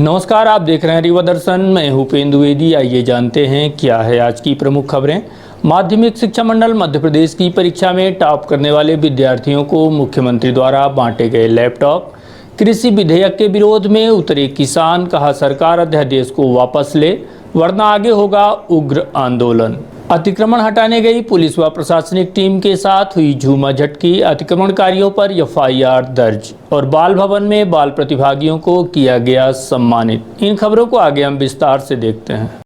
नमस्कार, आप देख रहे हैं रीवा दर्शन। मैं उपेंद्र द्विवेदी। आइए जानते हैं क्या है आज की प्रमुख खबरें। माध्यमिक शिक्षा मंडल मध्य प्रदेश की परीक्षा में टॉप करने वाले विद्यार्थियों को मुख्यमंत्री द्वारा बांटे गए लैपटॉप। कृषि विधेयक के विरोध में उतरे किसान, कहा सरकार अध्यादेश को वापस ले वरना आगे होगा उग्र आंदोलन। अतिक्रमण हटाने गई पुलिस व प्रशासनिक टीम के साथ हुई झूमाझटकी, अतिक्रमणकारियों पर एफआईआर दर्ज और बाल भवन में बाल प्रतिभागियों को किया गया सम्मानित। इन खबरों को आगे हम विस्तार से देखते हैं।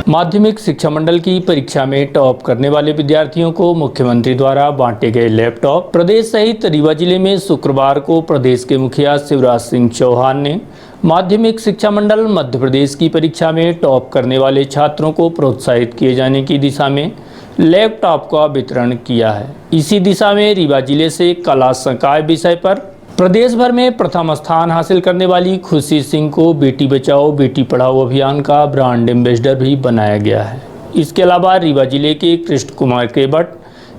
माध्यमिक शिक्षा मंडल की परीक्षा में टॉप करने वाले विद्यार्थियों को मुख्यमंत्री द्वारा बांटे गए लैपटॉप। प्रदेश सहित रीवा जिले में शुक्रवार को प्रदेश के मुखिया शिवराज सिंह चौहान ने माध्यमिक शिक्षा मंडल मध्य प्रदेश की परीक्षा में टॉप करने वाले छात्रों को प्रोत्साहित किए जाने की दिशा में लैपटॉप का वितरण किया है। इसी दिशा में रीवा जिले से कला संकाय विषय पर प्रदेश भर में प्रथम स्थान हासिल करने वाली खुशी सिंह को बेटी बचाओ बेटी पढ़ाओ अभियान का ब्रांड एम्बेसडर भी बनाया गया है। इसके अलावा रीवा जिले के कृष्ण कुमार केवट,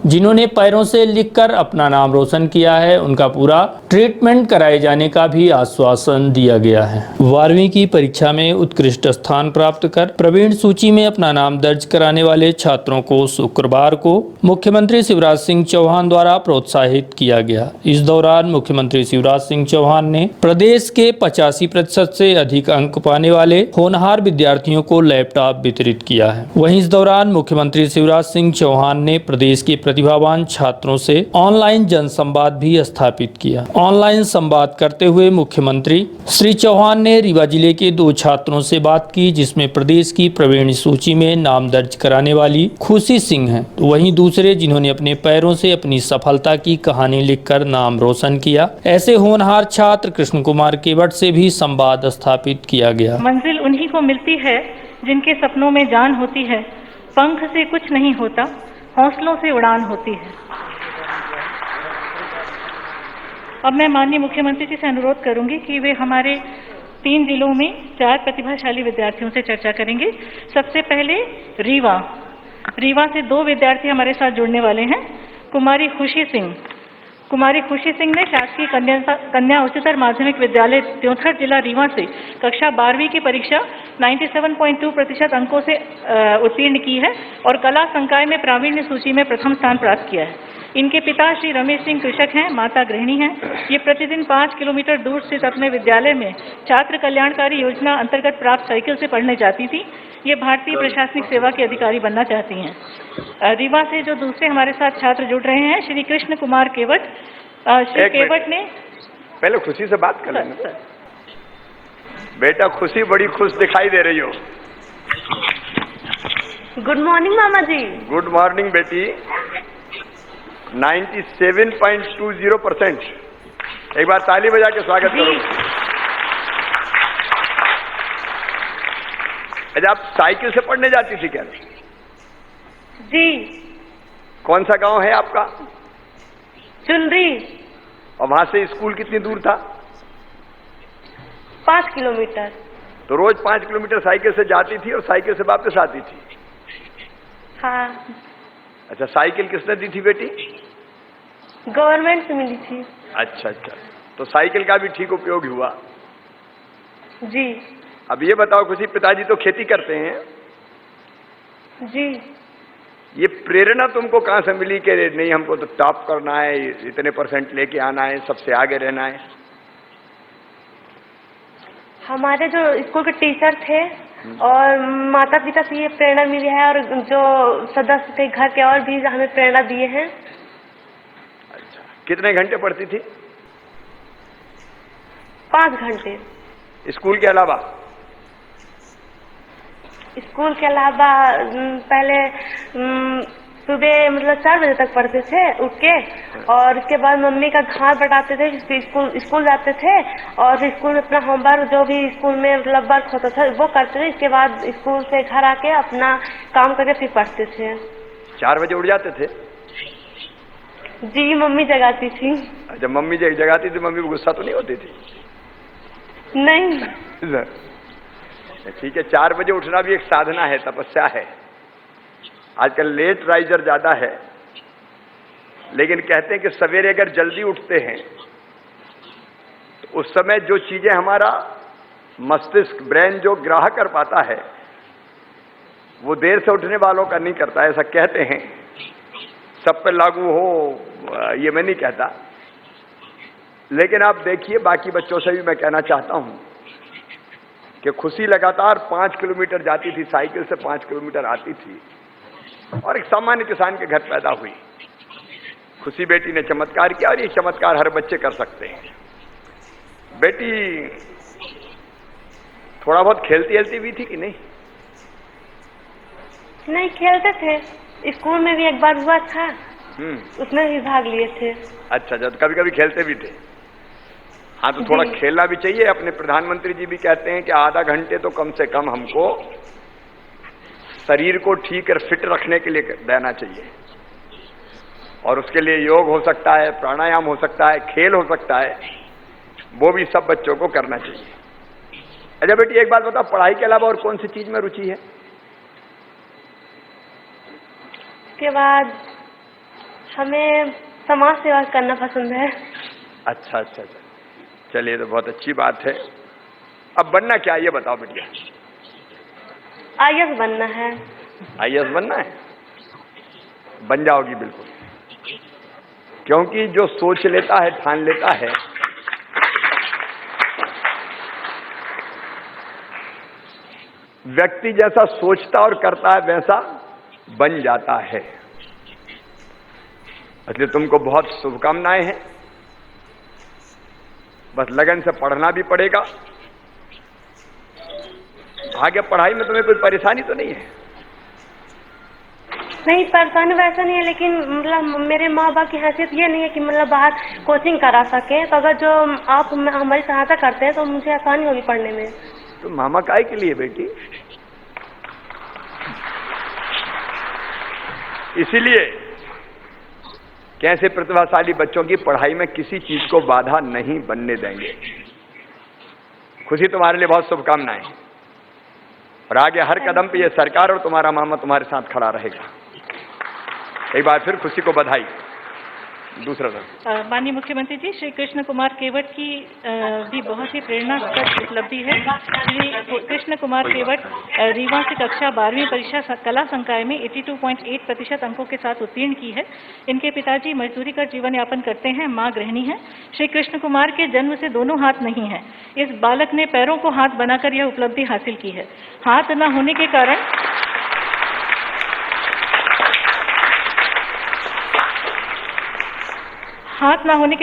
जिन्होंने पैरों से लिखकर अपना नाम रोशन किया है, उनका पूरा ट्रीटमेंट कराए जाने का भी आश्वासन दिया गया है। 12वीं की परीक्षा में उत्कृष्ट स्थान प्राप्त कर प्रवीण सूची में अपना नाम दर्ज कराने वाले छात्रों को शुक्रवार को मुख्यमंत्री शिवराज सिंह चौहान द्वारा प्रोत्साहित किया गया। इस दौरान मुख्यमंत्री शिवराज सिंह चौहान ने प्रदेश के 85% से अधिक अंक पाने वाले होनहार विद्यार्थियों को लैपटॉप वितरित किया है। वहीं इस दौरान मुख्यमंत्री शिवराज सिंह चौहान ने प्रदेश के प्रतिभावान छात्रों से ऑनलाइन जनसंवाद भी स्थापित किया। ऑनलाइन संवाद करते हुए मुख्यमंत्री श्री चौहान ने रीवा जिले के 2 छात्रों से बात की, जिसमें प्रदेश की प्रवीण सूची में नाम दर्ज कराने वाली खुशी सिंह हैं, तो वहीं दूसरे जिन्होंने अपने पैरों से अपनी सफलता की कहानी लिखकर नाम रोशन किया। ऐसे होनहार छात्र कृष्ण कुमार केवट से भी संवाद स्थापित किया गया। मंजिल उन्हीं को मिलती है जिनके सपनों में जान होती है, पंख से कुछ नहीं होता, हौसलों से उड़ान होती है। अब मैं माननीय मुख्यमंत्री जी से अनुरोध करूंगी कि वे हमारे 3 जिलों में 4 प्रतिभाशाली विद्यार्थियों से चर्चा करेंगे। सबसे पहले रीवा से 2 विद्यार्थी हमारे साथ जुड़ने वाले हैं। कुमारी खुशी सिंह ने शासकीय कन्या उच्चतर माध्यमिक विद्यालय त्योंथर जिला रीवा से कक्षा 12वीं की परीक्षा 97.2% अंकों से उत्तीर्ण की है और कला संकाय में प्रावीण्य सूची में प्रथम स्थान प्राप्त किया है। इनके पिता श्री रमेश सिंह कृषक हैं, माता गृहिणी हैं। ये प्रतिदिन 5 किलोमीटर दूर स्थित अपने विद्यालय में छात्र कल्याणकारी योजना अंतर्गत प्राप्त साइकिल से पढ़ने जाती थी। ये भारतीय प्रशासनिक सेवा के अधिकारी बनना चाहती हैं। रीवा से जो दूसरे हमारे साथ छात्र जुड़ रहे हैं, श्री कृष्ण कुमार केवट। श्री केवट ने पहले खुशी से बात कर लेना। बेटा खुशी बड़ी खुश दिखाई दे रही हो। गुड मॉर्निंग मामा जी। गुड मॉर्निंग बेटी। 97.20%। एक बार ताली बजा के स्वागत करो। अच्छा, आप साइकिल से पढ़ने जाती थी क्या? जी। कौन सा गांव है आपका? चुनरी। और वहां से स्कूल कितनी दूर था? 5 किलोमीटर। तो रोज 5 किलोमीटर साइकिल से जाती थी और साइकिल से वापस आती थी? हाँ। अच्छा, साइकिल किसने दी थी बेटी? गवर्नमेंट से मिली थी। अच्छा, तो साइकिल का भी ठीक उपयोग हुआ। जी। अब ये बताओ खुशी, पिताजी तो खेती करते हैं। जी। ये प्रेरणा तुमको कहाँ से मिली कि नहीं हमको तो टॉप करना है, इतने % लेके आना है, सबसे आगे रहना है? हमारे जो स्कूल के टीचर थे और माता पिता से ये प्रेरणा मिली है और जो सदस्य थे घर के और भी हमें प्रेरणा दिए हैं। अच्छा, कितने घंटे पढ़ती थी? 5 घंटे। स्कूल के अलावा? स्कूल के अलावा पहले सुबह मतलब 4 बजे तक पढ़ते थे उठ के, और उसके बाद मम्मी का घर बैठाते थे, स्कूल जाते थे और स्कूल में अपना होमवर्क जो भी स्कूल में मतलब वर्क होता था वो करते थे। इसके बाद स्कूल से घर आके अपना काम करके फिर पढ़ते थे। 4 बजे उठ जाते थे? जी, मम्मी जगाती थी। अच्छा, मम्मी जगाती थी। मम्मी को गुस्सा तो नहीं होती थी? नहीं। ठीक है, 4 बजे उठना भी एक साधना है, तपस्या है। आजकल लेट राइजर ज्यादा है, लेकिन कहते हैं कि सवेरे अगर जल्दी उठते हैं तो उस समय जो चीजें हमारा मस्तिष्क ब्रेन जो ग्राह कर पाता है वो देर से उठने वालों का नहीं करता, ऐसा कहते हैं। सब पे लागू हो ये मैं नहीं कहता, लेकिन आप देखिए बाकी बच्चों से भी मैं कहना चाहता हूं कि खुशी लगातार 5 किलोमीटर जाती थी, साइकिल से 5 किलोमीटर आती थी और एक सामान्य किसान के घर पैदा हुई। खुशी बेटी ने चमत्कार किया और ये चमत्कार हर बच्चे कर सकते हैं। बेटी थोड़ा बहुत खेलती खेलती भी थी कि नहीं? नहीं, खेलते थे। स्कूल में भी एक बार हुआ था, उसमें भी भाग लिए थे। अच्छा, जब कभी कभी खेलते भी थे। हाँ, तो थोड़ा खेलना भी चाहिए। अपने प्रधानमंत्री जी भी कहते हैं कि आधा घंटे तो कम से कम हमको शरीर को ठीक और फिट रखने के लिए देना चाहिए, और उसके लिए योग हो सकता है, प्राणायाम हो सकता है, खेल हो सकता है, वो भी सब बच्चों को करना चाहिए। अच्छा बेटी, एक बात बताओ, पढ़ाई के अलावा और कौन सी चीज में रुचि है? उसके बाद हमें समाज सेवा करना पसंद है। अच्छा अच्छा अच्छा, चलिए तो बहुत अच्छी बात है। अब बनना क्या है ये बताओ बेटिया? IAS बनना है। IAS बनना है? बन जाओगी बिल्कुल, क्योंकि जो सोच लेता है, ठान लेता है, व्यक्ति जैसा सोचता और करता है वैसा बन जाता है। इसलिए तुमको बहुत शुभकामनाएं हैं। बस लगन से पढ़ना भी पड़ेगा। आगे पढ़ाई में तुम्हें कोई परेशानी तो नहीं है? नहीं, परेशानी वैसा नहीं है, लेकिन मतलब मेरे माँ बाप की हैसियत ये नहीं है कि मतलब बाहर कोचिंग करा सके। तो अगर जो आप हमारी सहायता करते हैं तो मुझे आसानी होगी पढ़ने में। तो मामा काय के लिए बेटी? इसीलिए कैसे प्रतिभाशाली बच्चों की पढ़ाई में किसी चीज को बाधा नहीं बनने देंगे। खुशी, तुम्हारे लिए बहुत शुभकामनाएं, और आगे हर कदम पे ये सरकार और तुम्हारा मामा तुम्हारे साथ खड़ा रहेगा। एक बार फिर खुशी को बधाई। दूसरा सर, माननीय मुख्यमंत्री जी, श्री कृष्ण कुमार केवट की भी बहुत ही प्रेरणास्पद उपलब्धि है। श्री कृष्ण कुमार केवट रीवा से कक्षा 12वीं परीक्षा कला संकाय में 82.8% अंकों के साथ उत्तीर्ण की है। इनके पिताजी मजदूरी कर जीवन यापन करते हैं, मां गृहिणी है। श्री कृष्ण कुमार के जन्म से दोनों हाथ नहीं है। इस बालक ने पैरों को हाथ बनाकर यह उपलब्धि हासिल की है। हाथ न होने के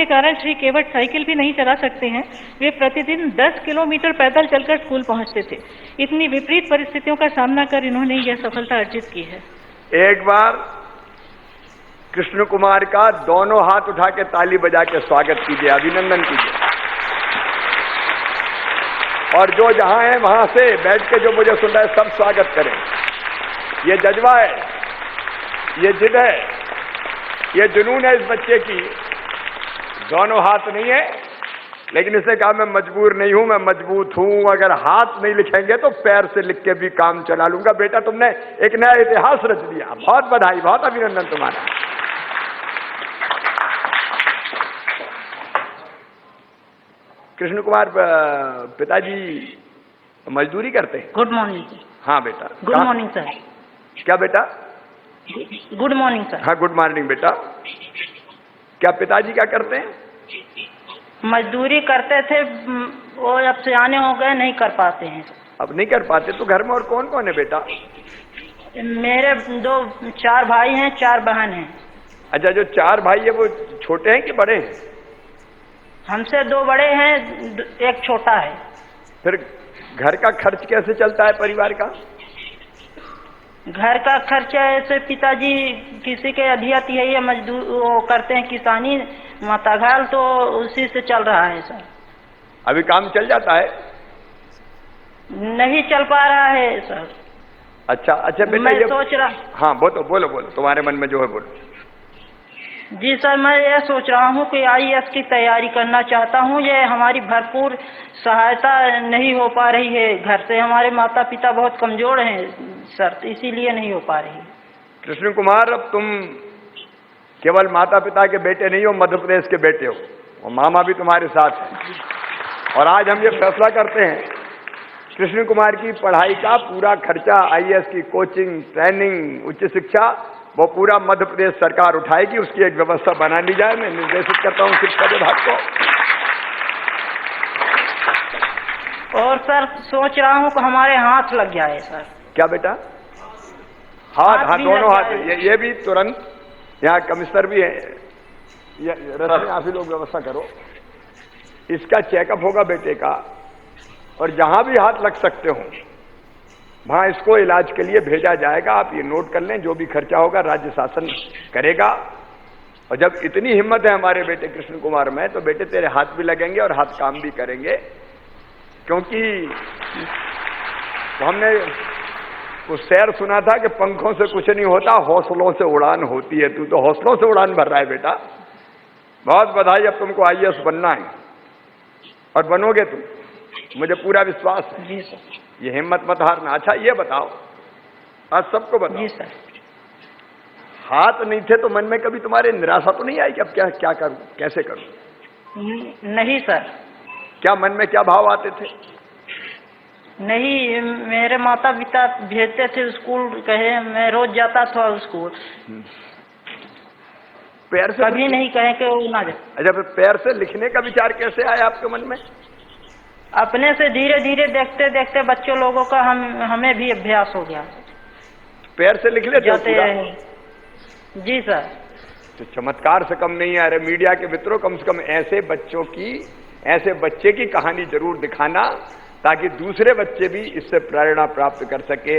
कारण श्री केवट साइकिल भी नहीं चला सकते हैं। वे प्रतिदिन 10 किलोमीटर पैदल चलकर स्कूल पहुंचते थे। इतनी विपरीत परिस्थितियों का सामना कर इन्होंने यह सफलता अर्जित की है। एक बार कृष्ण कुमार का दोनों हाथ उठा के ताली बजा के स्वागत कीजिए, अभिनंदन कीजिए। और जो जहां है वहां से बैठ के जो मुझे सुन रहा है सब स्वागत करें। ये जज्बा है, ये जिद है, ये जुनून है इस बच्चे की। दोनों हाथ नहीं है, लेकिन इसने कहा मैं मजबूर नहीं हूं, मैं मजबूत हूं। अगर हाथ नहीं लिखेंगे तो पैर से लिख के भी काम चला लूंगा। बेटा, तुमने एक नया इतिहास रच दिया। बहुत बधाई, बहुत अभिनंदन तुम्हारा। कृष्ण कुमार पिताजी मजदूरी करते हैं? Good morning. हाँ बेटा। Good morning sir. क्या बेटा? Good morning sir. हाँ, गुड मॉर्निंग बेटा। क्या पिताजी क्या करते हैं? मजदूरी करते थे, वो अब सियाने हो गए, नहीं कर पाते हैं। अब नहीं कर पाते? तो घर में और कौन कौन है बेटा? मेरे 4 भाई हैं, 4 बहन हैं। अच्छा, जो 4 भाई है वो छोटे हैं कि बड़े हैं? हमसे 2 बड़े हैं, एक छोटा है। फिर घर का खर्च कैसे चलता है परिवार का? घर का खर्चा ऐसे पिताजी किसी के अधियत है, ये मजदूर वो करते हैं किसानी, माता घाल, तो उसी से चल रहा है सर। अभी काम चल जाता है? नहीं चल पा रहा है सर। अच्छा अच्छा बेटा, मैं ये सोच रहा। हाँ बोलो बोलो बोलो, तुम्हारे मन में जो है बोलो। जी सर, मैं ये सोच रहा हूँ कि IAS की तैयारी करना चाहता हूँ। ये हमारी भरपूर सहायता नहीं हो पा रही है घर से। हमारे माता पिता बहुत कमजोर हैं सर, तो इसीलिए नहीं हो पा रही। कृष्ण कुमार, अब तुम केवल माता पिता के बेटे नहीं हो, मध्य प्रदेश के बेटे हो, और मामा भी तुम्हारे साथ है। और आज हम ये फैसला करते हैं, कृष्ण कुमार की पढ़ाई का पूरा खर्चा, आईएएस की कोचिंग, ट्रेनिंग, उच्च शिक्षा, वो पूरा मध्य प्रदेश सरकार उठाएगी। उसकी एक व्यवस्था बना ली जाए। मैं निर्देशित करता हूं शिक्षा विभाग को। और सर सोच रहा हूँ कि हमारे हाथ लग जाए सर। क्या बेटा? हाथ भी दोनों लग हाथ। जाए। ये भी तुरंत, यहाँ कमिश्नर भी है, रस्म आप ही लोग व्यवस्था करो। इसका चेकअप होगा बेटे का, और जहां भी हाथ लग सकते हो वहां इसको इलाज के लिए भेजा जाएगा। आप ये नोट कर लें, जो भी खर्चा होगा राज्य शासन करेगा। और जब इतनी हिम्मत है हमारे बेटे कृष्ण कुमार में, तो बेटे तेरे हाथ भी लगेंगे और हाथ काम भी करेंगे। क्योंकि हमने उस शेर सुना था कि पंखों से कुछ नहीं होता, हौसलों से उड़ान होती है। तू तो हौसलों से उड़ान भर रहा है बेटा। बहुत बधाई, अब तुमको आईएएस बनना है और बनोगे तुम, मुझे पूरा विश्वास है। जी सर। ये हिम्मत मत हारना। अच्छा ये बताओ, आज सबको बताओ, जी सर। हाथ नहीं थे तो मन में कभी तुम्हारे निराशा तो नहीं आई कि अब क्या करूं, कैसे करूं? नहीं सर। क्या मन में क्या भाव आते थे? नहीं, मेरे माता पिता भेजते थे स्कूल, कहे मैं रोज जाता था स्कूल। पैर से कभी नहीं कहे कि वो ना जाए। अच्छा, फिर पैर से लिखने का विचार कैसे आया आपके मन में? अपने से धीरे धीरे देखते देखते बच्चों लोगों का हमें भी अभ्यास हो गया। पैर से लिख लेते हो जाते पूरा? हैं। जी सर। तो चमत्कार से कम नहीं आ रहे। मीडिया के मित्रों, कम से कम ऐसे बच्चे की कहानी जरूर दिखाना, ताकि दूसरे बच्चे भी इससे प्रेरणा प्राप्त कर सके।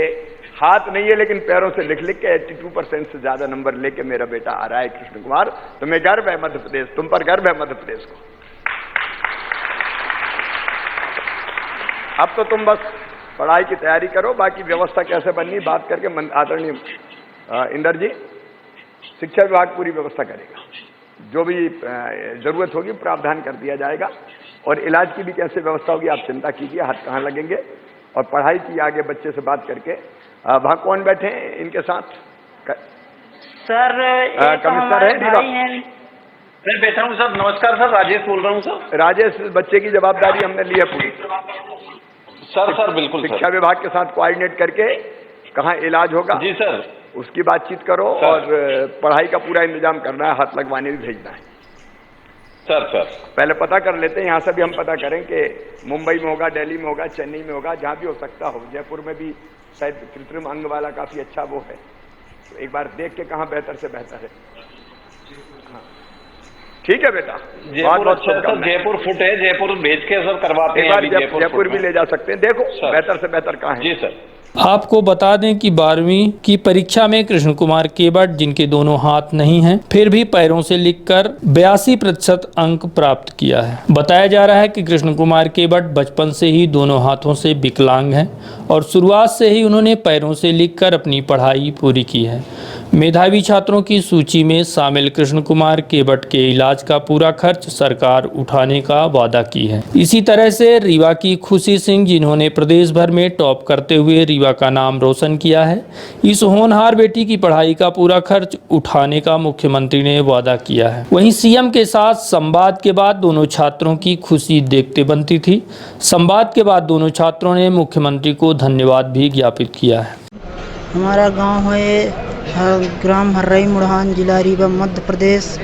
हाथ नहीं है लेकिन पैरों से लिख लिख के 82% से ज्यादा नंबर लेके मेरा बेटा आ रहा है कृष्ण कुमार। तुम्हें गर्व है मध्य प्रदेश, तुम पर गर्व है मध्य प्रदेश को। अब तो तुम बस पढ़ाई की तैयारी करो, बाकी व्यवस्था कैसे बननी बात करके आदरणीय इंदर जी, शिक्षा विभाग पूरी व्यवस्था करेगा। जो भी जरूरत होगी प्रावधान कर दिया जाएगा। और इलाज की भी कैसे व्यवस्था होगी आप चिंता कीजिए, हाथ कहाँ लगेंगे। और पढ़ाई की आगे बच्चे से बात करके, वहां कौन बैठे हैं इनके साथ? सर कमिश्नर है रीवा? मैं बैठा हूँ सर। नमस्कार सर, राजेश बोल रहा हूँ सर। राजेश, बच्चे की जवाबदारी हमने ली है पूरी। सर बिल्कुल शिक्षा विभाग के साथ कोऑर्डिनेट करके कहाँ इलाज होगा जी सर, उसकी बातचीत करो। और पढ़ाई का पूरा इंतजाम करना है, हाथ लगवाने भी भेजना है। सर पहले पता कर लेते हैं, यहाँ से भी हम पता करें कि मुंबई में होगा, दिल्ली में होगा, चेन्नई में होगा, जहाँ भी हो सकता हो। जयपुर में भी शायद कृत्रिम अंग वाला काफी अच्छा वो है, तो एक बार देख के कहाँ बेहतर से बेहतर है। हाँ ठीक है बेटा, बहुत बहुत शुभकामनाएं। जयपुर फुट है, जयपुर भेज के सर करवाते हैं। जयपुर भी ले जा सकते हैं, देखो बेहतर से बेहतर कहाँ है। जी सर। आपको बता दें कि 12वीं की परीक्षा में कृष्ण कुमार केवट, जिनके दोनों हाथ नहीं हैं, फिर भी पैरों से लिखकर 82% अंक प्राप्त किया है। बताया जा रहा है कि कृष्ण कुमार केवट बचपन से ही दोनों हाथों से विकलांग हैं और शुरुआत से ही उन्होंने पैरों से लिखकर अपनी पढ़ाई पूरी की है। मेधावी छात्रों की सूची में शामिल कृष्ण कुमार केवट के इलाज का पूरा खर्च सरकार उठाने का वादा की है। इसी तरह से रीवा की खुशी सिंह, जिन्होंने प्रदेश भर में टॉप करते हुए रीवा का नाम रोशन किया है, इस होनहार बेटी की पढ़ाई का पूरा खर्च उठाने का मुख्यमंत्री ने वादा किया है। वहीं सीएम के साथ संवाद के बाद दोनों छात्रों की खुशी देखते बनती थी। संवाद के बाद दोनों छात्रों ने मुख्यमंत्री को धन्यवाद भी ज्ञापित किया है। हमारा गांव है ग्राम हर्रई मुढ़ान, जिला रीवा, मध्य प्रदेश।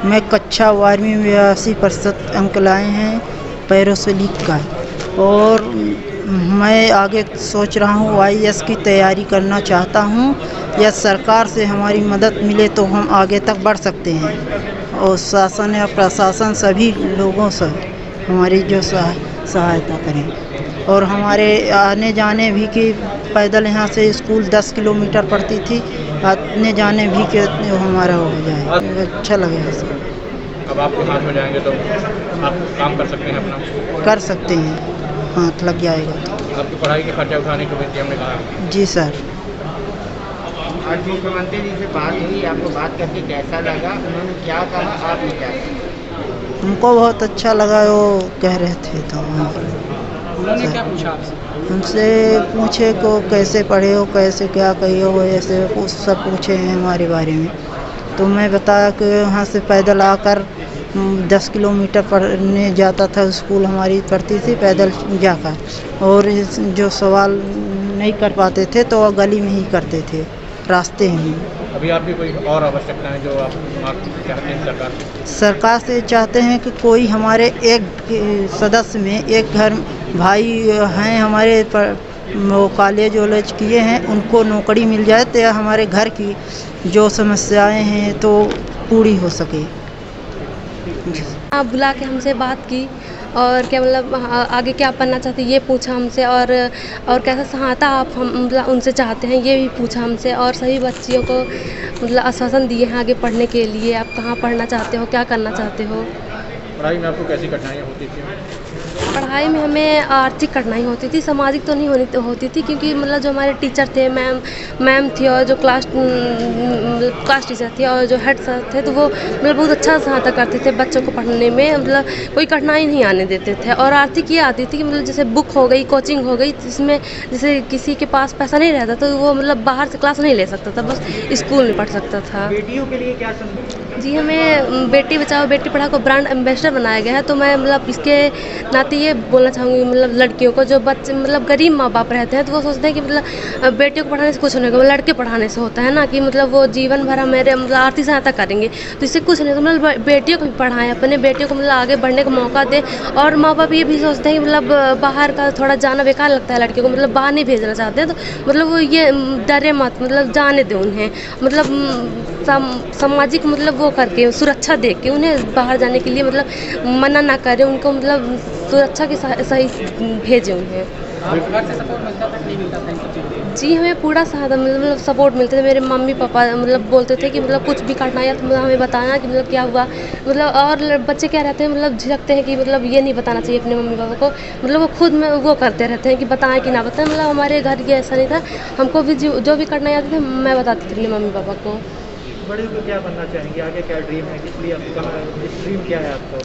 मैं कक्षा 12वीं में 82% अंक लाए हैं पैरों से लिखकर, और मैं आगे सोच रहा हूँ आईएएस की तैयारी करना चाहता हूँ। या सरकार से हमारी मदद मिले तो हम आगे तक बढ़ सकते हैं, और शासन या प्रशासन सभी लोगों से हमारी जो सहायता करें। और हमारे आने जाने भी की पैदल यहाँ से स्कूल 10 किलोमीटर पड़ती थी, आने जाने भी के हमारा हो जाए, अच्छा लगेगा सर। अब आपके हाथ में जाएंगे तो आप काम कर सकते हैं अपना? कर सकते हैं, हाथ लग जाएगा। आपकी पढ़ाई के खर्चा उठाने को भी हमने कहा। जी सर। आज मुख्यमंत्री जी से बात हुई, आपको बात करके कैसा लगा? उन्होंने क्या कहा, आपने क्या कहा? हमको बहुत अच्छा लगा, वो कह रहे थे तो उन्होंने क्या पूछा आपसे? उनसे पूछे को कैसे पढ़े हो, कैसे क्या कही हो, ऐसे सब पूछे हैं हमारे बारे में। तो मैं बताया कि वहाँ से पैदल आकर 10 किलोमीटर पढ़ने जाता था, स्कूल हमारी पढ़ती थी पैदल जाकर, और जो सवाल नहीं कर पाते थे तो गली में ही करते थे, रास्ते में ही। अभी आपकी कोई और आवश्यकताएं जो आप चाहते हैं सरकार से चाहते हैं कि कोई हमारे एक सदस्य में एक घर भाई हैं हमारे वो कॉलेज वॉलेज किए हैं, उनको नौकरी मिल जाए तो हमारे घर की जो समस्याएं हैं तो पूरी हो सके। आप बुला के हमसे बात की और क्या मतलब आगे क्या बनना चाहते ये पूछा हमसे, और कैसा सहायता आप हम मतलब उनसे चाहते हैं ये भी पूछा हमसे, और सभी बच्चियों को मतलब आश्वासन दिए हैं आगे पढ़ने के लिए, आप कहाँ पढ़ना चाहते हो, क्या करना चाहते हो। पढ़ाई में आपको कैसी कठिनाइयाँ होती थी? पढ़ाई में हमें आर्थिक कठिनाई होती थी, सामाजिक तो नहीं होती थी, क्योंकि मतलब जो हमारे टीचर थे मैम थी, और जो क्लास टीचर थी और जो हेड सर थे, तो वो मतलब बहुत अच्छा सहायता करते थे बच्चों को पढ़ने में, मतलब कोई कठिनाई नहीं आने देते थे। और आर्थिक ये आती थी कि मतलब जैसे बुक हो गई, कोचिंग हो गई, जिसमें जैसे किसी के पास पैसा नहीं रहता तो वो मतलब बाहर से क्लास नहीं ले सकता था, बस स्कूल में पढ़ सकता था। बेटियों के लिए क्या जी, हमें बेटी बचाओ बेटी पढ़ाओ को ब्रांड एम्बेसडर बनाया गया है, तो मैं मतलब इसके नाते ये बोलना चाहूँगी मतलब लड़कियों को, जो बच्चे मतलब गरीब माँ बाप रहते हैं तो वो सोचते हैं कि मतलब बेटियों को पढ़ाने से कुछ नहीं होगा, लड़के पढ़ाने से होता है ना, कि मतलब वो जीवन भर मेरे मतलब आर्थिक सहायता करेंगे, तो इससे कुछ नहीं, तो मतलब बेटियों को भी पढ़ाएं, अपने बेटियों को मतलब आगे बढ़ने का मौका दें। और माँ बाप ये भी सोचते हैं कि मतलब बाहर का थोड़ा जाना बेकार लगता है लड़कियों को, मतलब बाहर नहीं भेजना चाहते हैं, तो मतलब वो ये डरे मत, मतलब जाने दें उन्हें, मतलब सामाजिक मतलब वो करके सुरक्षा दे के उन्हें बाहर जाने के लिए मतलब मना ना करें, उनको मतलब सुरक्षा के सही भेजें उन्हें। जी, हमें पूरा सहायता मतलब सपोर्ट मिलते थे। मेरे मम्मी पापा मतलब बोलते थे कि मतलब कुछ भी करना है तो मतलब हमें बताना कि मतलब क्या हुआ, मतलब और बच्चे क्या रहते हैं मतलब झिझकते हैं कि मतलब ये नहीं बताना चाहिए अपने मम्मी पापा को, मतलब वो खुद में वो करते रहते हैं कि बताएं कि ना बताएं। मतलब हमारे घर ये ऐसा नहीं था, हमको भी जो भी करना आते थे मैं बताती थी अपने मम्मी पापा को। बड़े होकर क्या बनना चाहेंगे, आगे क्या ड्रीम है, किस लिए आपका ड्रीम क्या है आपका?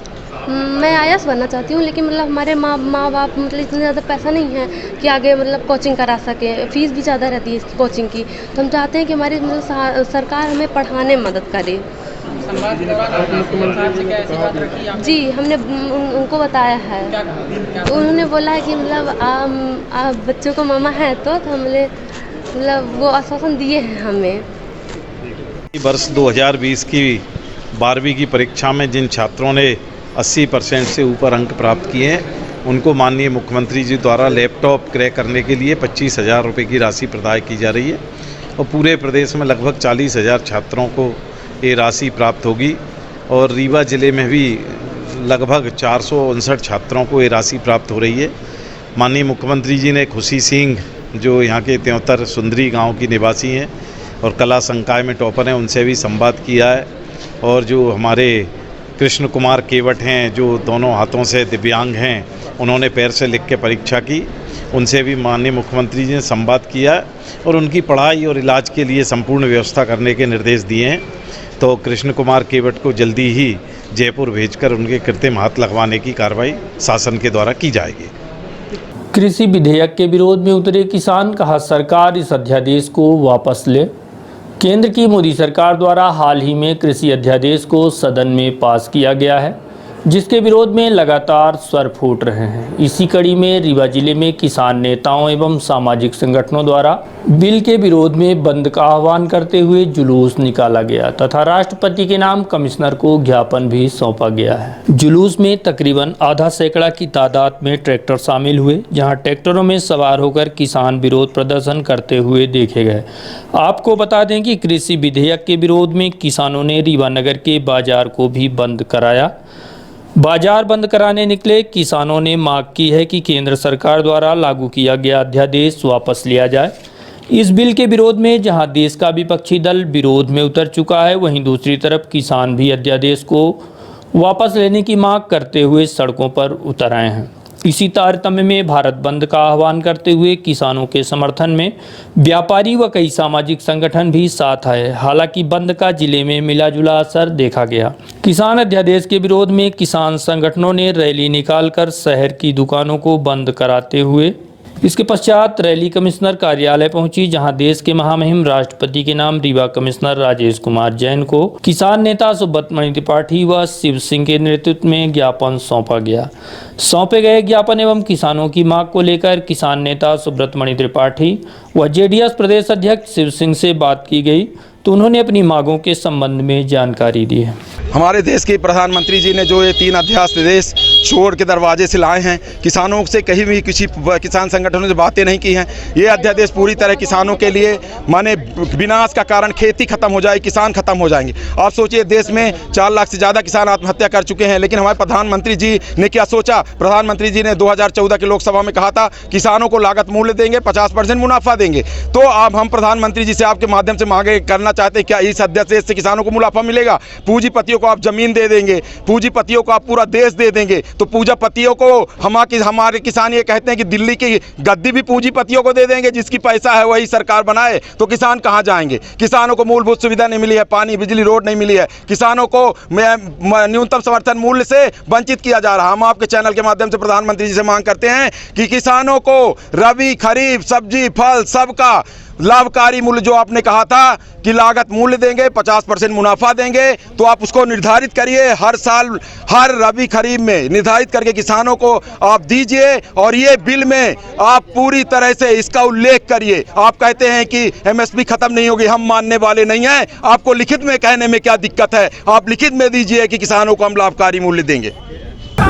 मैं IAS बनना चाहती हूँ, लेकिन मतलब हमारे माँ बाप मतलब इतना ज़्यादा पैसा नहीं है कि आगे मतलब कोचिंग करा सके, फ़ीस भी ज़्यादा रहती है इसकी कोचिंग की, तो हम चाहते हैं कि हमारी मतलब सरकार हमें पढ़ाने में मदद करे। जी, हमने उनको बताया है, तो उन्होंने बोला है कि मतलब आप बच्चों को मामा है तो हमने मतलब वो आश्वासन दिए हैं हमें। वर्ष 2020 की 12वीं की परीक्षा में जिन छात्रों ने 80% से ऊपर अंक प्राप्त किए हैं उनको माननीय मुख्यमंत्री जी द्वारा लैपटॉप क्रय करने के लिए 25,000 रुपये की राशि प्रदान की जा रही है, और पूरे प्रदेश में लगभग 40,000 छात्रों को ये राशि प्राप्त होगी, और रीवा ज़िले में भी लगभग 459 छात्रों को ये राशि प्राप्त हो रही है। माननीय मुख्यमंत्री जी ने खुशी सिंह जो यहाँ के 73 सुंदरी गाँव की निवासी हैं और कला संकाय में टॉपर हैं, उनसे भी संवाद किया है, और जो हमारे कृष्ण कुमार केवट हैं जो दोनों हाथों से दिव्यांग हैं, उन्होंने पैर से लिख के परीक्षा की, उनसे भी माननीय मुख्यमंत्री जी ने संवाद किया है और उनकी पढ़ाई और इलाज के लिए संपूर्ण व्यवस्था करने के निर्देश दिए हैं। तो कृष्ण कुमार केवट को जल्दी ही जयपुर भेजकर उनके कृत्रिम हाथ लगवाने की कार्रवाई शासन के द्वारा की जाएगी। कृषि विधेयक के विरोध में उतरे किसान, कहा सरकार इस अध्यादेश को वापस ले। केंद्र की मोदी सरकार द्वारा हाल ही में कृषि अध्यादेश को सदन में पास किया गया है, जिसके विरोध में लगातार स्वर फूट रहे हैं। इसी कड़ी में रीवा जिले में किसान नेताओं एवं सामाजिक संगठनों द्वारा बिल के विरोध में बंद का आह्वान करते हुए जुलूस निकाला गया तथा राष्ट्रपति के नाम कमिश्नर को ज्ञापन भी सौंपा गया है। जुलूस में तकरीबन आधा सैकड़ा की तादाद में ट्रैक्टर शामिल हुए, जहां ट्रैक्टरों में सवार होकर किसान विरोध प्रदर्शन करते हुए देखे गए। आपको बता दें कि कृषि विधेयक के विरोध में किसानों ने रीवा नगर के बाजार को भी बंद कराया। बाजार बंद कराने निकले किसानों ने मांग की है कि केंद्र सरकार द्वारा लागू किया गया अध्यादेश वापस लिया जाए। इस बिल के विरोध में जहां देश का विपक्षी दल विरोध में उतर चुका है, वहीं दूसरी तरफ किसान भी अध्यादेश को वापस लेने की मांग करते हुए सड़कों पर उतर आए हैं। इसी तारतम्य में भारत बंद का आह्वान करते हुए किसानों के समर्थन में व्यापारी व कई सामाजिक संगठन भी साथ आए। हालांकि बंद का जिले में मिला जुला असर देखा गया। किसान अध्यादेश के विरोध में किसान संगठनों ने रैली निकालकर शहर की दुकानों को बंद कराते हुए इसके पश्चात रैली कमिश्नर कार्यालय पहुंची, जहां देश के महामहिम राष्ट्रपति के नाम रीवा कमिश्नर राजेश कुमार जैन को किसान नेता सुब्रत मणि त्रिपाठी व शिव सिंह के नेतृत्व में ज्ञापन सौंपा गया। सौंपे गए ज्ञापन एवं किसानों की मांग को लेकर किसान नेता सुब्रत मणि त्रिपाठी व जेडीएस प्रदेश अध्यक्ष शिव सिंह से बात की गई तो उन्होंने अपनी मांगों के संबंध में जानकारी दी है। हमारे देश के प्रधानमंत्री जी ने जो ये 3 अध्यादेश देश छोड़ के दरवाजे से लाए हैं, किसानों से कहीं भी किसी किसान संगठनों से बातें नहीं की हैं। ये अध्यादेश पूरी तरह किसानों के लिए माने विनाश का कारण, खेती खत्म हो जाए, किसान खत्म हो जाएंगे। आप सोचिए, देश में 4 लाख से ज़्यादा किसान आत्महत्या कर चुके हैं, लेकिन हमारे प्रधानमंत्री जी ने क्या सोचा? प्रधानमंत्री जी ने 2014 की लोकसभा में कहा था किसानों को लागत मूल्य देंगे, 50% मुनाफा देंगे। तो अब हम प्रधानमंत्री जी से आपके माध्यम से मांगे करना चाहते हैं, क्या इस अध्यादेश से किसानों को मुनाफा मिलेगा? पूंजीपतियों को आप जमीन दे देंगे, पूंजीपतियों को आप पूरा देश दे देंगे, तो पूंजीपतियों को हमारे किसान ये कहते हैं कि दिल्ली की गद्दी भी पूंजीपतियों को दे देंगे, जिसकी पैसा है वही सरकार बनाए, तो किसान कहाँ जाएंगे? किसानों को मूलभूत सुविधा नहीं मिली है, पानी, बिजली, रोड नहीं मिली है, किसानों को न्यूनतम समर्थन मूल्य से वंचित किया जा रहा है। हम आपके चैनल के माध्यम से प्रधानमंत्री जी से मांग करते हैं कि किसानों को रबी, खरीफ, सब्जी, फल सबका लाभकारी मूल्य जो आपने कहा था कि लागत मूल्य देंगे, 50% मुनाफा देंगे, तो आप उसको निर्धारित करिए, हर साल हर रबी खरीफ में निर्धारित करके किसानों को आप दीजिए। और ये बिल में आप पूरी तरह से इसका उल्लेख करिए। आप कहते हैं कि एमएसपी खत्म नहीं होगी, हम मानने वाले नहीं हैं। आपको लिखित में कहने में क्या दिक्कत है? आप लिखित में दीजिए कि किसानों को हम लाभकारी मूल्य देंगे।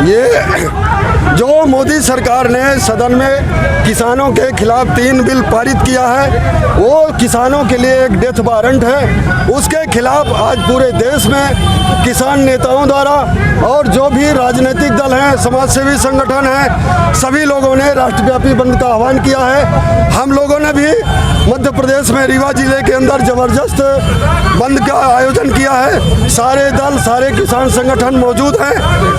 ये जो मोदी सरकार ने सदन में किसानों के खिलाफ 3 बिल पारित किया है, वो किसानों के लिए एक डेथ वारंट है। उसके खिलाफ आज पूरे देश में किसान नेताओं द्वारा और जो भी राजनीतिक दल हैं, समाजसेवी संगठन हैं, सभी लोगों ने राष्ट्रव्यापी बंद का आह्वान किया है। हम लोगों ने भी मध्य प्रदेश में रीवा जिले के अंदर जबरदस्त बंद का आयोजन किया है। सारे दल, सारे किसान संगठन मौजूद हैं।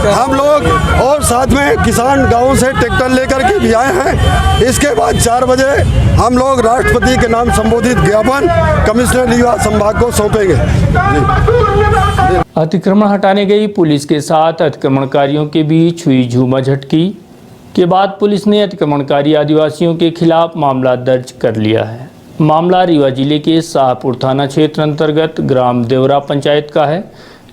हम लोग और साथ में किसान गाँव से ट्रैक्टर लेकर के भी आए हैं। इसके बाद 4 बजे हम लोग राष्ट्रपति के नाम संबोधित ज्ञापन कमिश्नर रीवा संभाग को सौंपेंगे। अतिक्रमण हटाने गई पुलिस के साथ अतिक्रमणकारियों के बीच हुई झूमाझटकी के बाद पुलिस ने अतिक्रमणकारी आदिवासियों के खिलाफ मामला दर्ज कर लिया है। मामला रीवा जिले के शाहपुर थाना क्षेत्र अंतर्गत ग्राम देवरा पंचायत का है,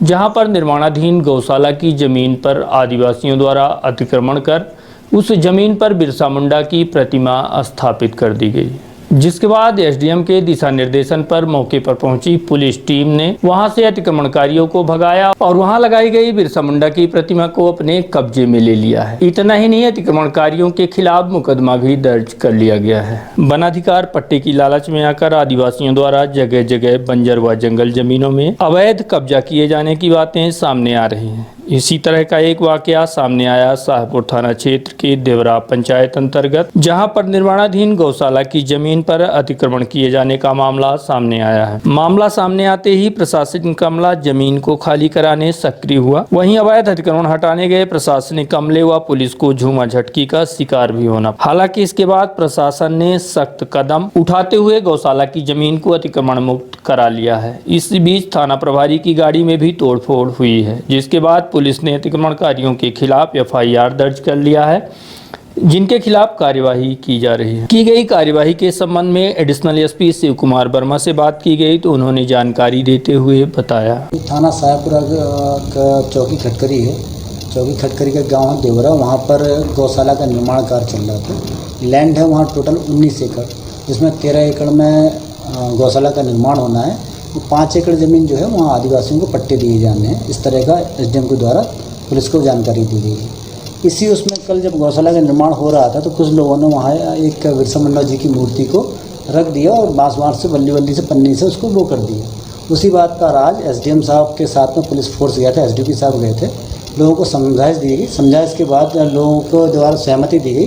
जहां पर निर्माणाधीन गौशाला की जमीन पर आदिवासियों द्वारा अतिक्रमण कर उस जमीन पर बिरसा मुंडा की प्रतिमा स्थापित कर दी गई, जिसके बाद एसडीएम के दिशा निर्देशन पर मौके पर पहुंची पुलिस टीम ने वहां से अतिक्रमणकारियों को भगाया और वहां लगाई गई बिरसा मुंडा की प्रतिमा को अपने कब्जे में ले लिया है। इतना ही नहीं, अतिक्रमणकारियों के खिलाफ मुकदमा भी दर्ज कर लिया गया है। वनाधिकार पट्टे की लालच में आकर आदिवासियों द्वारा जगह जगह बंजर व जंगल जमीनों में अवैध कब्जा किए जाने की बातें सामने आ रही हैं। इसी तरह का एक वाकया सामने आया शाहपुर थाना क्षेत्र के देवरा पंचायत अंतर्गत, जहां पर निर्माणाधीन गौशाला की जमीन पर अतिक्रमण किए जाने का मामला सामने आया है। मामला सामने आते ही प्रशासनिक अमला जमीन को खाली कराने सक्रिय हुआ। वहीं अवैध अतिक्रमण हटाने गए प्रशासनिक अमले व पुलिस को झूमाझटकी का शिकार भी होना। हालांकि इसके बाद प्रशासन ने सख्त कदम उठाते हुए गौशाला की जमीन को अतिक्रमण मुक्त करा लिया है। इस बीच थाना प्रभारी की गाड़ी में भी तोड़फोड़ हुई है, जिसके बाद पुलिस ने अतिक्रमणकारियों के खिलाफ एफआईआर दर्ज कर लिया है, जिनके खिलाफ कार्यवाही की जा रही है। की गई कार्यवाही के संबंध में एडिशनल एसपी शिव कुमार वर्मा से बात की गई तो उन्होंने जानकारी देते हुए बताया। थाना शाहपुरा का चौकी खटकरी है, चौकी खटकरी का गांव है देवरा, वहाँ पर गौशाला का निर्माण कार्य चल रहा था। लैंड है वहाँ टोटल 19 एकड़, जिसमें 13 एकड़ में गौशाला का निर्माण होना है। 5 एकड़ ज़मीन जो है वहाँ आदिवासियों को पट्टे दिए जाने हैं। इस तरह का एसडीएम के द्वारा पुलिस को जानकारी दी गई है। इसी उसमें कल जब गौशाला का निर्माण हो रहा था तो कुछ लोगों ने वहाँ एक बिरसा मुंडा जी की मूर्ति को रख दिया और बांस से बल्ली से पन्नी से उसको वो कर दिया। उसी बात का राज एसडीएम साहब के साथ में पुलिस फोर्स गया था, एसडीपी साहब गए थे, लोगों को समझाइश दी गई। समझाइश के बाद लोगों को द्वारा सहमति दी गई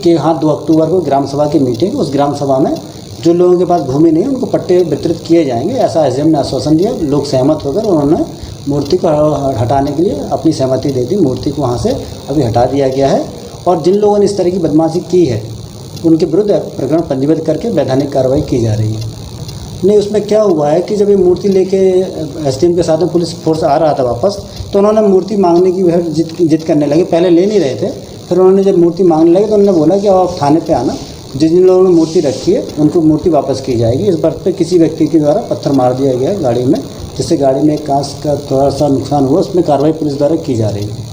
कि हाँ 2 अक्टूबर को ग्राम सभा की मीटिंग, उस ग्राम सभा में जो लोगों के पास भूमि नहीं है उनको पट्टे वितरित किए जाएंगे, ऐसा एसडीएम ने आश्वासन दिया। लोग सहमत होकर उन्होंने मूर्ति को हटाने के लिए अपनी सहमति दे दी। मूर्ति को वहाँ से अभी हटा दिया गया है और जिन लोगों ने इस तरह की बदमाशी की है उनके विरुद्ध प्रकरण पंजीबद्ध करके वैधानिक कार्रवाई की जा रही है। नहीं, उसमें क्या हुआ है कि जब ये मूर्ति लेके एसडीएम के साथ में पुलिस फोर्स आ रहा था वापस, तो उन्होंने मूर्ति मांगने की वह जिद करने लगे। पहले ले नहीं रहे थे, फिर उन्होंने जब मूर्ति मांगने लगे तो उन्होंने बोला कि आप थाने पे आना, जिन लोगों ने मूर्ति रखी है उनको मूर्ति वापस की जाएगी। इस बात पे किसी व्यक्ति के द्वारा पत्थर मार दिया गया है गाड़ी में, जिससे गाड़ी में कांच का थोड़ा सा नुकसान हुआ, उसमें कार्रवाई पुलिस द्वारा की जा रही है।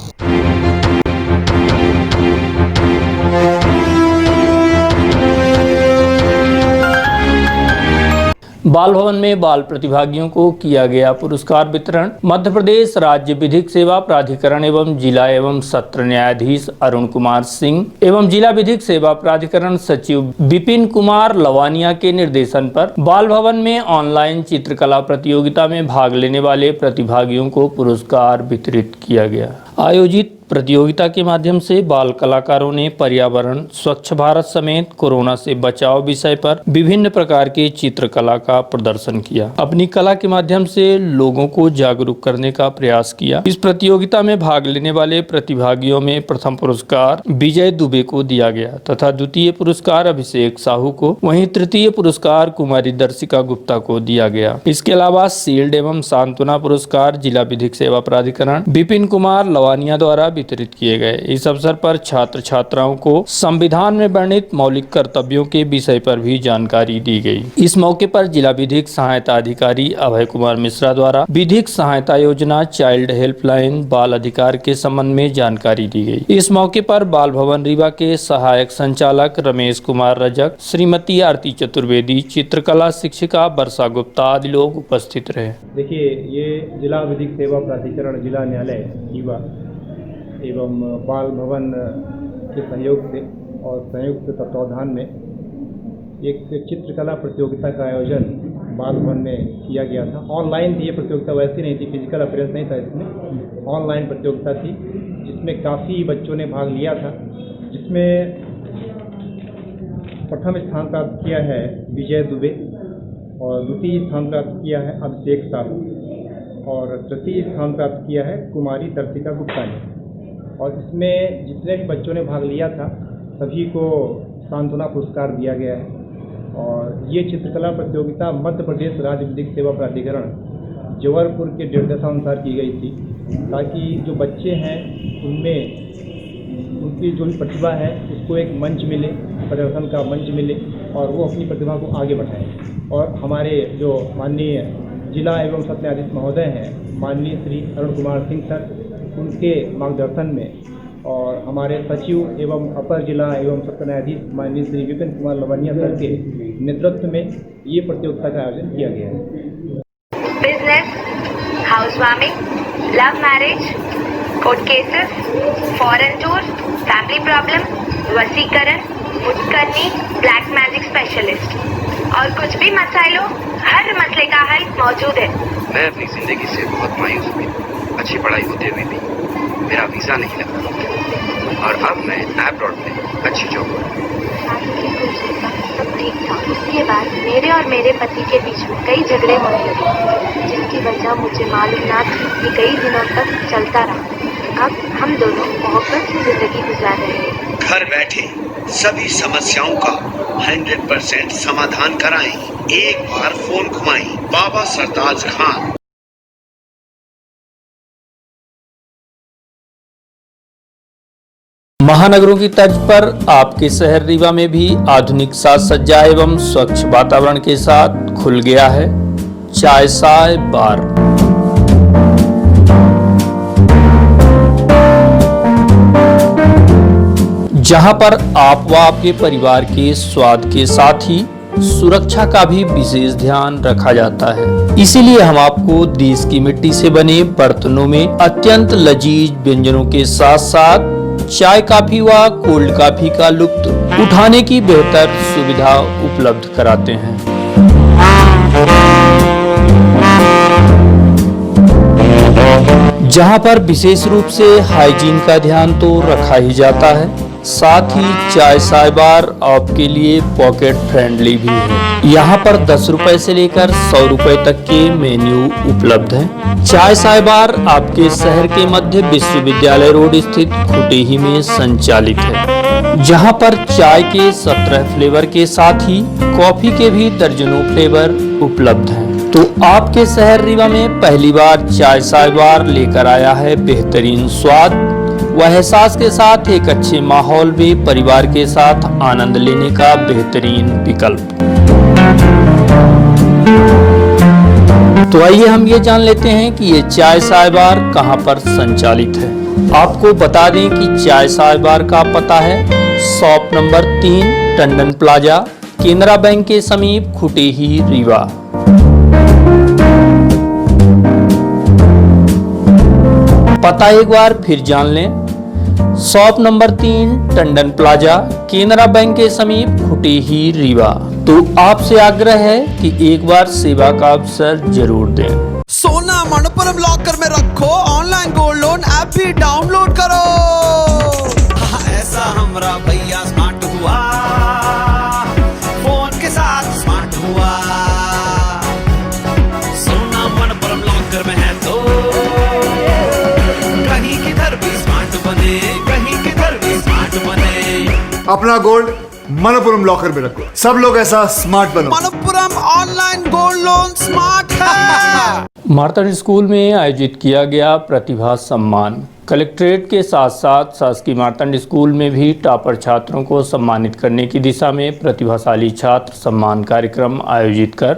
बाल भवन में बाल प्रतिभागियों को किया गया पुरस्कार वितरण। मध्य प्रदेश राज्य विधिक सेवा प्राधिकरण एवं जिला एवं सत्र न्यायाधीश अरुण कुमार सिंह एवं जिला विधिक सेवा प्राधिकरण सचिव विपिन कुमार लवानिया के निर्देशन पर बाल भवन में ऑनलाइन चित्रकला प्रतियोगिता में भाग लेने वाले प्रतिभागियों को पुरस्कार वितरित किया गया। आयोजित प्रतियोगिता के माध्यम से बाल कलाकारों ने पर्यावरण, स्वच्छ भारत समेत कोरोना से बचाव विषय पर विभिन्न प्रकार के चित्रकला का प्रदर्शन किया। अपनी कला के माध्यम से लोगों को जागरूक करने का प्रयास किया। इस प्रतियोगिता में भाग लेने वाले प्रतिभागियों में प्रथम पुरस्कार विजय दुबे को दिया गया तथा द्वितीय पुरस्कार अभिषेक साहू को, वहीं तृतीय पुरस्कार कुमारी दर्शिका गुप्ता को दिया गया। इसके अलावा शील्ड एवं सांत्वना पुरस्कार जिला विधिक सेवा प्राधिकरण विपिन कुमार लवानिया द्वारा वितरित किए गए। इस अवसर पर छात्र छात्राओं को संविधान में वर्णित मौलिक कर्तव्यों के विषय पर भी जानकारी दी गई। इस मौके पर जिला विधिक सहायता अधिकारी अभय कुमार मिश्रा द्वारा विधिक सहायता योजना, चाइल्ड हेल्पलाइन, बाल अधिकार के संबंध में जानकारी दी गई। इस मौके पर बाल भवन रीवा के सहायक संचालक रमेश कुमार रजक, श्रीमती आरती चतुर्वेदी, चित्रकला शिक्षिका वर्षा गुप्ता आदि लोग उपस्थित रहे। देखिए, ये जिला विधिक सेवा प्राधिकरण जिला न्यायालय रीवा एवं बाल भवन के सहयोग से और संयुक्त तत्वावधान में एक चित्रकला प्रतियोगिता का आयोजन बाल भवन में किया गया था। ऑनलाइन थी ये प्रतियोगिता, वैसी नहीं थी, फिजिकल अपीयरेंस नहीं था इसमें, ऑनलाइन प्रतियोगिता थी जिसमें काफ़ी बच्चों ने भाग लिया था। जिसमें प्रथम स्थान प्राप्त किया है विजय दुबे और द्वितीय स्थान प्राप्त किया है अभिषेक साहू और तृतीय स्थान प्राप्त किया है कुमारी दर्शिका गुप्ता ने। और इसमें जितने भी बच्चों ने भाग लिया था सभी को सांत्वना पुरस्कार दिया गया है। और ये चित्रकला प्रतियोगिता मध्य प्रदेश राज्य विधिक सेवा प्राधिकरण जबलपुर के निर्देशानुसार की गई थी, ताकि जो बच्चे हैं उनमें उनकी जो भी प्रतिभा है उसको एक मंच मिले, प्रदर्शन का मंच मिले और वो अपनी प्रतिभा को आगे बढ़ाएं। और हमारे जो माननीय जिला एवं सत्र न्यायाधीश महोदय हैं माननीय श्री अरुण कुमार सिंह सर, उनके मार्गदर्शन में और हमारे सचिव एवं अपर जिला एवं सत्र न्यायाधीश माननीय श्री विपिन कुमार लवानिया सर के नेतृत्व में ये प्रतियोगिता का आयोजन किया गया है। Business, house warming, love marriage, court cases, foreign tour, family problem, वसीकरण, मुत्कर्णी, ब्लैक मैजिक स्पेशलिस्ट और कुछ भी मसाइल हो, हर मसले का हल मौजूद है। मैं अपनी जिंदगी से बहुत मायूस हुई। अच्छी पढ़ाई होते हुए भी मेरा वीज़ा नहीं लगा और अब मैं एब्रॉड में अच्छी जॉब सब ठीक था। उसके बाद मेरे और मेरे पति के बीच में कई झगड़े होने लगे, जिसकी वजह मुझे मालूम ना थी कि कई दिनों तक चलता रहा। अब हम दोनों मोहब्बत की जिंदगी गुजार रहे हैं। घर बैठे सभी समस्याओं का 100% समाधान कराएं। एक बार फोन घुमाएं। बाबा सरताज खान। महानगरों की तर्ज पर आपके शहर रीवा में भी आधुनिक साज सज्जा एवं स्वच्छ वातावरण के साथ खुल गया है चाय साय बार। जहां पर आप व आपके परिवार के स्वाद के साथ ही सुरक्षा का भी विशेष ध्यान रखा जाता है। इसीलिए हम आपको देश की मिट्टी से बने बर्तनों में अत्यंत लजीज व्यंजनों के साथ साथ चाय कॉफी व कोल्ड कॉफी का लुत्फ उठाने की बेहतर सुविधा उपलब्ध कराते हैं। जहां पर विशेष रूप से हाइजीन का ध्यान तो रखा ही जाता है, साथ ही चाय साय बार आपके लिए पॉकेट फ्रेंडली भी है। यहाँ पर 10 रुपए से लेकर 100 रुपए तक के मेन्यू उपलब्ध हैं। चाय साय बार आपके शहर के मध्य विश्वविद्यालय रोड स्थित खुटेही में संचालित है, जहाँ पर चाय के 17 फ्लेवर के साथ ही कॉफी के भी दर्जनों फ्लेवर उपलब्ध हैं। तो आपके शहर रीवा में पहली बार चाय साय बार लेकर आया है बेहतरीन स्वाद, व एहसास के साथ एक अच्छे माहौल में परिवार के साथ आनंद लेने का बेहतरीन विकल्प। तो आइए हम ये जान लेते हैं कि ये चाय साय बार कहाँ पर संचालित है। आपको बता दें कि चाय साय बार का पता है shop number 3 Tandon plaza, Canara bank के समीप, खुटेही, रीवा। पता एक बार फिर जान लें, shop number 3 Tandon plaza, Canara bank के समीप, खुटेही, रीवा। तो आपसे आग्रह है कि एक बार सेवा का अवसर जरूर दें। सोना मनपुरम लॉकर में रखो, ऑनलाइन गोल्ड लोन ऐप भी डाउनलोड करो। ऐसा हमरा भैया स्मार्ट हुआ, फोन के साथ स्मार्ट हुआ। सोना मनपुरम लॉकर में है तो कहीं किधर भी स्मार्ट बने, कहीं किधर भी स्मार्ट बने। अपना गोल्ड मनपुरम लॉकर में रखो, सब लोग ऐसा स्मार्ट बनो। Manappuram online gold loan smart है। मार्तंड स्कूल में आयोजित किया गया प्रतिभा सम्मान। कलेक्ट्रेट के साथ साथ शासकीय मार्तंड स्कूल में भी टॉपर छात्रों को सम्मानित करने की दिशा में प्रतिभाशाली छात्र सम्मान कार्यक्रम आयोजित कर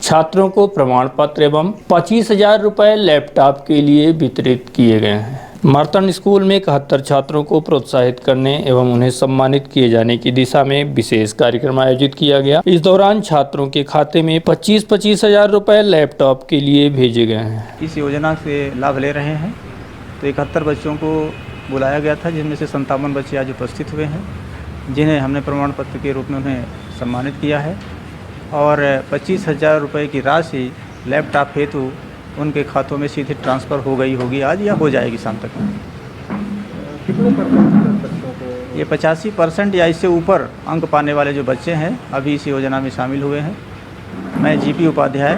छात्रों को प्रमाण पत्र एवं 25,000 रुपये लैपटॉप के लिए वितरित किए गए हैं। मार्तंड स्कूल में 71 छात्रों को प्रोत्साहित करने एवं उन्हें सम्मानित किए जाने की दिशा में विशेष कार्यक्रम आयोजित किया गया। इस दौरान छात्रों के खाते में 25,000 रुपये लैपटॉप के लिए भेजे गए हैं। इस योजना से लाभ ले रहे हैं तो 71 बच्चों को बुलाया गया था, जिनमें से 57 बच्चे आज उपस्थित हुए हैं, जिन्हें हमने प्रमाण पत्र के रूप में उन्हें सम्मानित किया है और 25,000 रुपये की राशि लैपटॉप हेतु उनके खातों में सीधे ट्रांसफ़र हो गई होगी आज या हो जाएगी शाम तक। कितने परसेंट बच्चों को? ये 85% या इससे ऊपर अंक पाने वाले जो बच्चे हैं अभी इस योजना में शामिल हुए हैं। मैं जीपी उपाध्याय,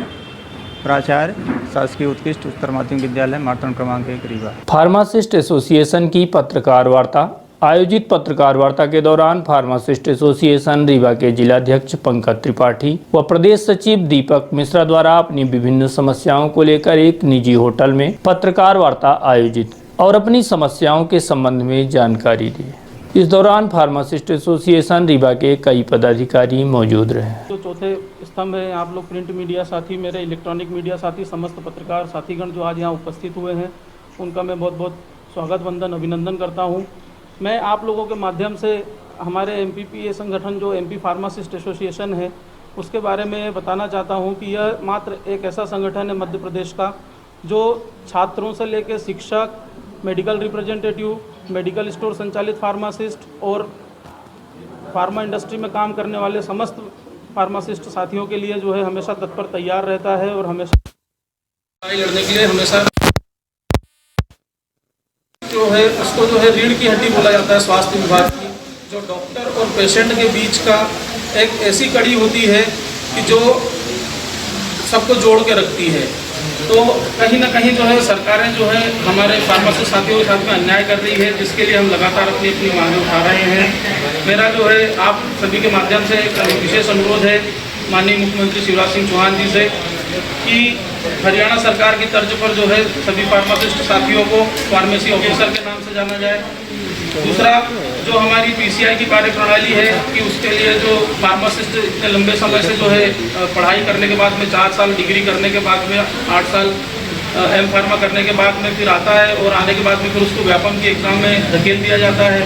प्राचार्य, शासकीय उत्कृष्ट उच्चतर माध्यमिक विद्यालय, मार्तंड क्रमांक 1, रीवा। फार्मासिस्ट एसोसिएशन की पत्रकार वार्ता। आयोजित पत्रकार वार्ता के दौरान फार्मासिस्ट एसोसिएशन रीवा के जिलाध्यक्ष पंकज त्रिपाठी व प्रदेश सचिव दीपक मिश्रा द्वारा अपनी विभिन्न समस्याओं को लेकर एक निजी होटल में पत्रकार वार्ता आयोजित और अपनी समस्याओं के संबंध में जानकारी दी। इस दौरान फार्मासिस्ट एसोसिएशन रीवा के कई पदाधिकारी मौजूद रहे। जो चौथे स्तंभ है, आप लोग प्रिंट मीडिया साथी, मेरे इलेक्ट्रॉनिक मीडिया साथी, समस्त पत्रकार साथीगण जो आज यहाँ उपस्थित हुए हैं, उनका मैं बहुत बहुत स्वागत वंदन अभिनंदन करता हूँ। मैं आप लोगों के माध्यम से हमारे MPPA संगठन जो MP फार्मासिस्ट एसोसिएशन है उसके बारे में बताना चाहता हूं कि यह मात्र एक ऐसा संगठन है मध्य प्रदेश का जो छात्रों से लेकर शिक्षक, मेडिकल रिप्रेजेंटेटिव, मेडिकल स्टोर संचालित फार्मासिस्ट और फार्मा इंडस्ट्री में काम करने वाले समस्त फार्मासिस्ट साथियों के लिए जो है हमेशा तत्पर तैयार रहता है और हमेशा लड़ाई लड़ने के लिए हमेशा जो है उसको जो है रीढ़ की हड्डी बोला जाता है स्वास्थ्य विभाग की, जो डॉक्टर और पेशेंट के बीच का एक ऐसी कड़ी होती है कि जो सबको जोड़ के रखती है। तो कहीं ना कहीं जो है सरकारें जो है हमारे फार्मासिस्ट साथियों के साथ में अन्याय कर रही है, जिसके लिए हम लगातार अपनी मांगें उठा रहे हैं। मेरा जो है आप सभी के माध्यम से एक विशेष अनुरोध है माननीय मुख्यमंत्री शिवराज सिंह चौहान जी से कि हरियाणा सरकार की तर्ज पर जो है सभी फार्मासिस्ट साथियों को फार्मेसी ऑफिसर के नाम से जाना जाए। दूसरा, जो हमारी PCI की कार्यप्रणाली है कि उसके लिए जो फार्मासिस्ट इतने लंबे समय से जो है पढ़ाई करने के बाद में 4 साल डिग्री करने के बाद में 8 साल M फार्मा करने के बाद में फिर आता है और आने के बाद में फिर उसको व्यापम की एग्ज़ाम में धकेल दिया जाता है।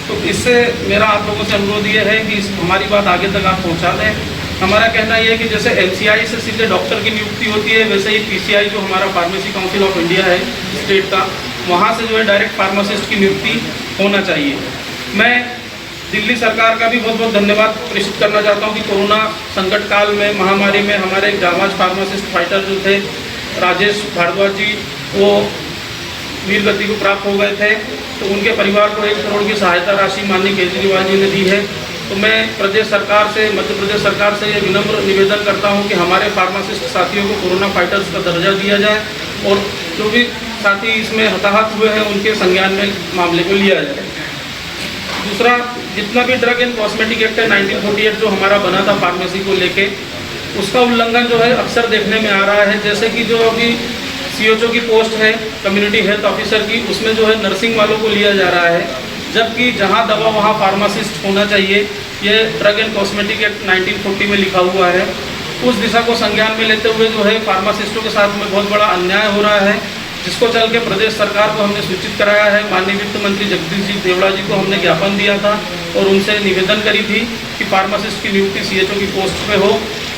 तो इससे मेरा आप लोगों से अनुरोध ये है कि हमारी बात आगे तक आप पहुँचा दें। हमारा कहना ये है कि जैसे LCI से सीधे डॉक्टर की नियुक्ति होती है, वैसे ही PCI जो हमारा फार्मेसी काउंसिल ऑफ इंडिया है स्टेट का, वहाँ से जो है डायरेक्ट फार्मासिस्ट की नियुक्ति होना चाहिए। मैं दिल्ली सरकार का भी बहुत बहुत धन्यवाद प्रेषित करना चाहता हूँ कि कोरोना संकट काल में, महामारी में हमारे एक जाबाज फार्मासिस्ट फाइटर जो थे राजेश भारद्वाज जी, वो वीर गति को प्राप्त हो गए थे। तो उनके परिवार को 1 करोड़ की सहायता राशि माननीय केजरीवाल जी ने दी है। तो मैं प्रदेश सरकार से, मध्य प्रदेश सरकार से ये विनम्र निवेदन करता हूं कि हमारे फार्मासिस्ट साथियों को कोरोना फाइटर्स का दर्जा दिया जाए और जो भी साथी इसमें हताहत हुए हैं उनके संज्ञान में मामले को लिया जाए। दूसरा, जितना भी ड्रग एंड कॉस्मेटिक एक्ट है 1948 जो हमारा बना था फार्मेसी को लेके, उसका उल्लंघन जो है अक्सर देखने में आ रहा है। जैसे कि जो अभी सीएचओ की पोस्ट है कम्युनिटी हेल्थ ऑफिसर की, उसमें जो है नर्सिंग वालों को लिया जा रहा है, जबकि जहां दवा वहां फार्मासिस्ट होना चाहिए। ये ड्रग एंड कॉस्मेटिक एक्ट 1940 में लिखा हुआ है। उस दिशा को संज्ञान में लेते हुए जो है फार्मासिस्टों के साथ में बहुत बड़ा अन्याय हो रहा है, जिसको चल के प्रदेश सरकार को हमने सूचित कराया है। माननीय वित्त मंत्री जगदीश जी देवड़ा जी को हमने ज्ञापन दिया था और उनसे निवेदन करी थी कि फार्मासिस्ट की नियुक्ति सीएचओ की पोस्ट पे हो,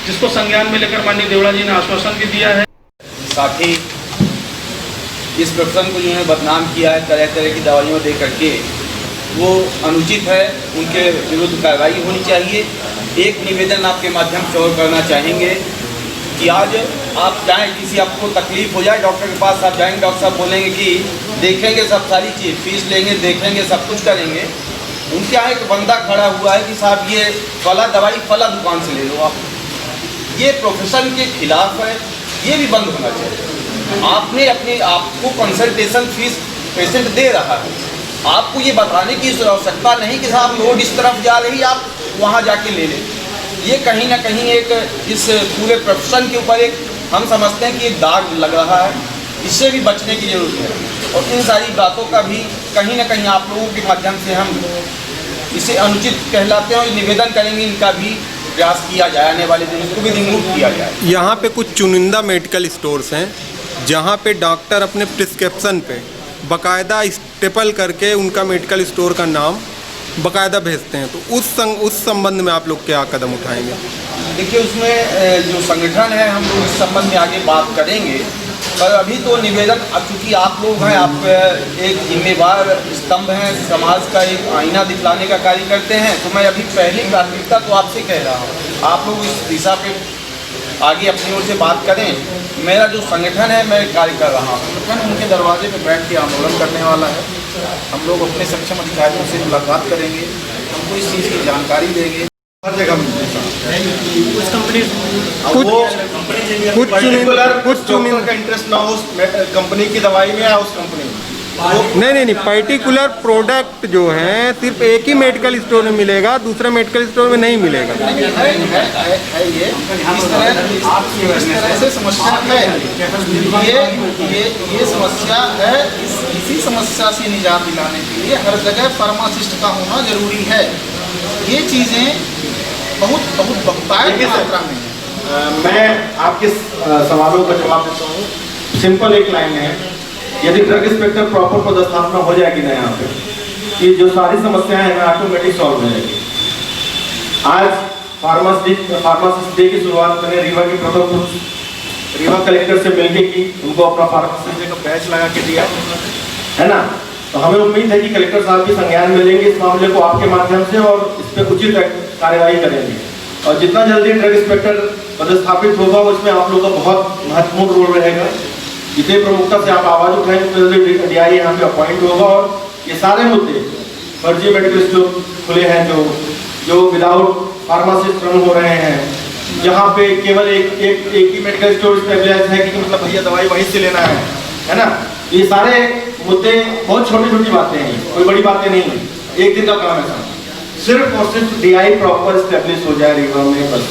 जिसको संज्ञान में लेकर माननीय देवड़ा जी ने आश्वासन भी दिया है। साथ ही इस प्रोफेशन को जिन्होंने बदनाम किया है तरह तरह की दवाइयों दे करके, वो अनुचित है, उनके विरुद्ध कार्रवाई होनी चाहिए। एक निवेदन आपके माध्यम से और करना चाहेंगे कि आज आप जाएं, किसी आपको तकलीफ हो जाए डॉक्टर के पास, आप जाएंगे, डॉक्टर साहब बोलेंगे कि देखेंगे सब सारी चीज़, फीस लेंगे, देखेंगे, सब कुछ करेंगे। उनके यहाँ एक बंदा खड़ा हुआ है कि साहब ये फला दवाई फला दुकान से ले लो आप। ये प्रोफेशन के खिलाफ है, ये भी बंद होना चाहिए। आपने अपने आपको कंसल्टेशन फीस पेशेंट दे रहा है, आपको ये बताने की आवश्यकता नहीं कि साहब रोड इस तरफ जा रही, आप वहाँ जाके ले लें। ये कहीं ना कहीं एक इस पूरे प्रोफेशन के ऊपर एक हम समझते हैं कि एक दाग लग रहा है, इससे भी बचने की ज़रूरत है। और इन सारी बातों का भी कहीं ना कहीं आप लोगों के माध्यम से हम इसे अनुचित कहलाते हैं और निवेदन करेंगे, इनका भी प्रयास किया जाए, आने वाले दिन इसको भी रिमूव किया जाए। यहाँ पे कुछ चुनिंदा मेडिकल स्टोर्स हैं जहाँ पे डॉक्टर अपने प्रिस्क्रिप्शन पे बाकायदा स्टेपल करके उनका मेडिकल स्टोर का नाम बाकायदा भेजते हैं, तो उस संबंध में आप लोग क्या कदम उठाएंगे? देखिए, उसमें जो संगठन है हम लोग इस संबंध में आगे बात करेंगे, पर अभी तो निवेदन, चूँकि आप लोग हैं, आप एक जिम्मेवार स्तंभ हैं, समाज का एक आईना दिखलाने का कार्य करते हैं, तो मैं अभी पहली प्राथमिकता तो आपसे कह रहा हूँ, आप लोग इस दिशा पे आगे अपनी ओर से बात करें। मेरा जो संगठन है, मैं कार्य कर रहा हूँ, संगठन उनके दरवाजे पे बैठ के आंदोलन करने वाला है। हम लोग अपने सक्षम अधिकारियों से मुलाकात करेंगे, हमको इस चीज़ की जानकारी देंगे। हर जगह कुछ कंपनी का इंटरेस्ट ना हो उस कंपनी की दवाई में या उस कंपनी में, नहीं, पर्टिकुलर प्रोडक्ट जो है सिर्फ एक ही मेडिकल स्टोर में मिलेगा, दूसरे मेडिकल स्टोर में नहीं मिलेगा। है ये इस तरह से समस्या है, ये समस्या है। इसी समस्या से निजात दिलाने के लिए हर जगह फार्मासिस्ट का होना जरूरी है। ये चीज़ें बहुत बहुतायत मात्रा में है। मैं आपके सवालों का जवाब देता हूँ। सिंपल एक लाइन है, यदि ड्रग इंस्पेक्टर प्रॉपर पदस्थापना हो जाएगी ना यहाँ पे, ये जो सारी समस्याएं हैं ना ऑटोमेटिक सॉल्व हो जाएगी। आज फार्मासिस्ट डे की शुरुआत मैंने रीवा की प्रथम रीवा कलेक्टर से मिलके की, उनको अपना फार्मासिस्ट का बैच लगा के दिया है ना। तो हमें उम्मीद है कि कलेक्टर साहब भी संज्ञान में लेंगे इस मामले को आपके माध्यम से और इस पर उचित कार्यवाही करेंगे। और जितना जल्दी ड्रग इंस्पेक्टर पदस्थापित होगा उसमें आप लोगों का बहुत महत्वपूर्ण रोल रहेगा। जितने प्रमुखता से आप आवाज़ उठाएंगे उतने जल्दी डीआई यहाँ पे अपॉइंट होगा और ये सारे मुद्दे फर्जी मेडिकल स्टोर खुले हैं जो विदाउट फार्मासिस्ट रन हो रहे हैं, जहाँ पे केवल एक ही मेडिकल स्टोर स्टेबलाइज है कि मतलब भैया दवाई वहीं से लेना है ना। ये सारे मुद्दे बहुत छोटी छोटी बातें हैं, कोई बड़ी बातें नहीं है, एक दिन का काम है। सिर्फ और सिर्फ डीआई प्रॉपर स्टेब्लिश हो जाए रीवा में, बस